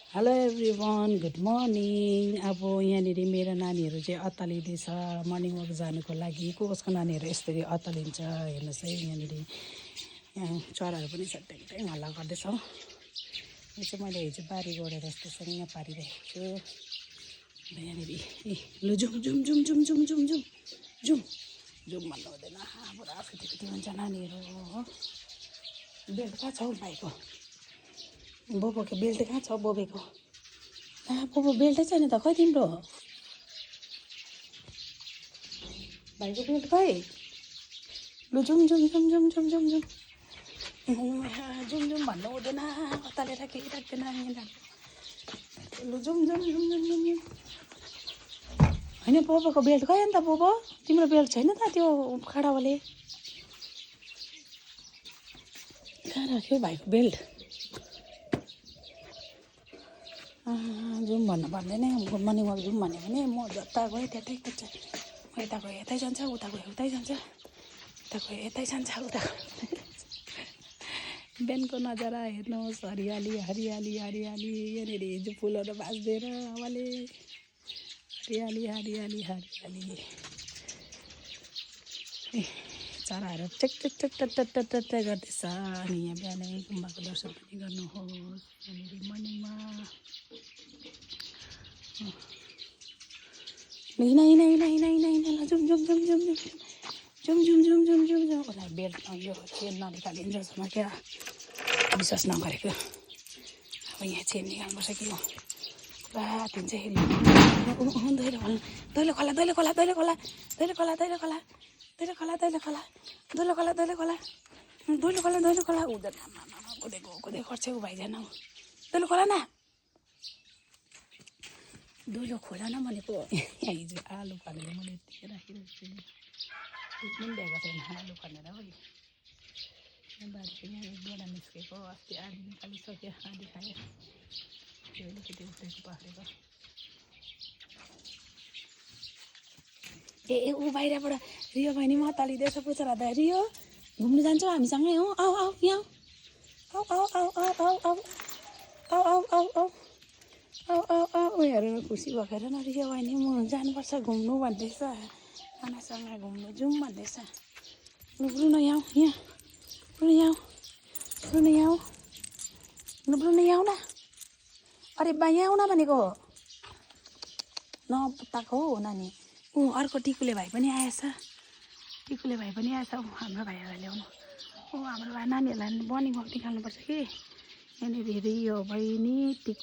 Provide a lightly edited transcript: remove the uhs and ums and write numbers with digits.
Hello everyone, good morning. अब यहाँनिर मेरो नानीहरू चाहिँ अत्तालिँदैछ मर्निङ वक जानुको लागि। कसको नानीहरू यसरी अत्तालिन्छ हेर्नुहोस् है। यहाँनिर यहाँ चराहरू पनि छ, ट्याङ ट्याङ हल्ला गर्दैछ। यो चाहिँ मैले हिजो बारी गोडेर यस्तोसँग पारिरहेको छु। यहाँनिर लु zoom zoom zoom zoom zoom zoom zoom zoom zoom भन्नु हुँदैन, पुरा फिटी हुन्छ नानीहरू हो। बेल्ट कहाँ छ हौ भाइको? बोबोको बेल्ट कहाँ छ बोबेको? बोबो बेल्टै छैन त, खै तिम्रो भाइको बेल्ट खै? लु zoom zoom zoom zoom zoom zoom zoom zoom zoom भन्नु हुँदैन, अतालेर केही राख्दैन यिनीहरू। लु zoom zoom zoom zoom zoom zoom. होइन बोबोको बेल्ट खै? अन्त बोबो तिम्रो बेल्ट छैन त? त्यो खाडावाले कहाँ राख्यो भाइको बेल्ट? जाउँ भन्नु पर्दैन, मर्निङ वाक जाउँ भन्यो भने म जता गएँ त्यतै कुद्छ। म यता गएँ यतै जान्छ, उता गएँ उतै जान्छ, उता गएँ यतै जान्छ, उता बिहानको नजारा हेर्नुहोस्, हरियाली हरियाली हरियाली। यहाँनिर हिजो फुलहरू बाँच्दैन हावाले, हरियाली हरियाली हरियाली। चराहरू टेक टेक टेक टेक टेक टेक टेक टेक गर्दैछ। अनि यहाँ बिहानै गुम्बाको दर्शन पनि गर्नुहोस् यहाँनिर मर्निङमा। हिँड हिँड हिँड हिँड हिँड हिँड zoom zoom zoom zoom zoom zoom zoom zoom zoom zoom zoom. उसलाई बेल्ट यो चेन ननिकालिन्छ जसमा क्या विश्वास नगरेको। अब यहाँ चेन निकाल्नुपर्छ कि पुरा दिन चाहिँ दैलो खोला दैलो खोला दैलो खोला दैलो खोला दैलो खोला दैलो खोला दैलो खोला दैलो खोला दैलो खोला दैलो खोला दैलो खोला हुँदैन। कुदेको कुदेको गर्छ ऊ भाइजान। दैलो खोला न, दैलो खोला न भनेको। यहाँ हिजो आलु खनेर मैले यत्तिकै राखिरहेको छु, पनि ल्याएको छैन आलु खनेर हो। यहाँ बारीको यहाँ एक बोरा निस्केको, अस्ति आधी निकालिसक्यो, आधी खायो, त्यो अलिकति उफ्रेको पारेको। ए ऊ बाहिरबाट रियो बहिनी म अत्तालिँदैछ पुछेर त। रियो घुम्नु जान्छौँ हामीसँगै हो? आऊ आऊ यहाँ आऊ आऊ आऊ आऊ आऊ आऊ आऊ आऊ आऊ आऊ आऊ आऊ आऊ। उयोहरू खुसी भएर न रियो बहिनी म जानुपर्छ घुम्नु भन्दैछ, आनासँग घुम्नु जाउँ भन्दैछ। लु ब्रुनो यहाँ यहाँ ब्रुनो यहाँ ब्रुनो यहाँ लु ब्रुनो यहाँ न। अरे बा यहाँ आउन भनेको नपुत्ताको हो नानी। ऊ अर्को टिकुले भाइ पनि आएछ, टिकुले भाइ पनि आएछ। ऊ हाम्रो भाइहरूलाई ल्याउनु, ऊ हाम्रो भाइ नानीहरूलाई मर्निङ वाक निकाल्नुपर्छ कि। यहाँनिर रियो बहिनी टिकु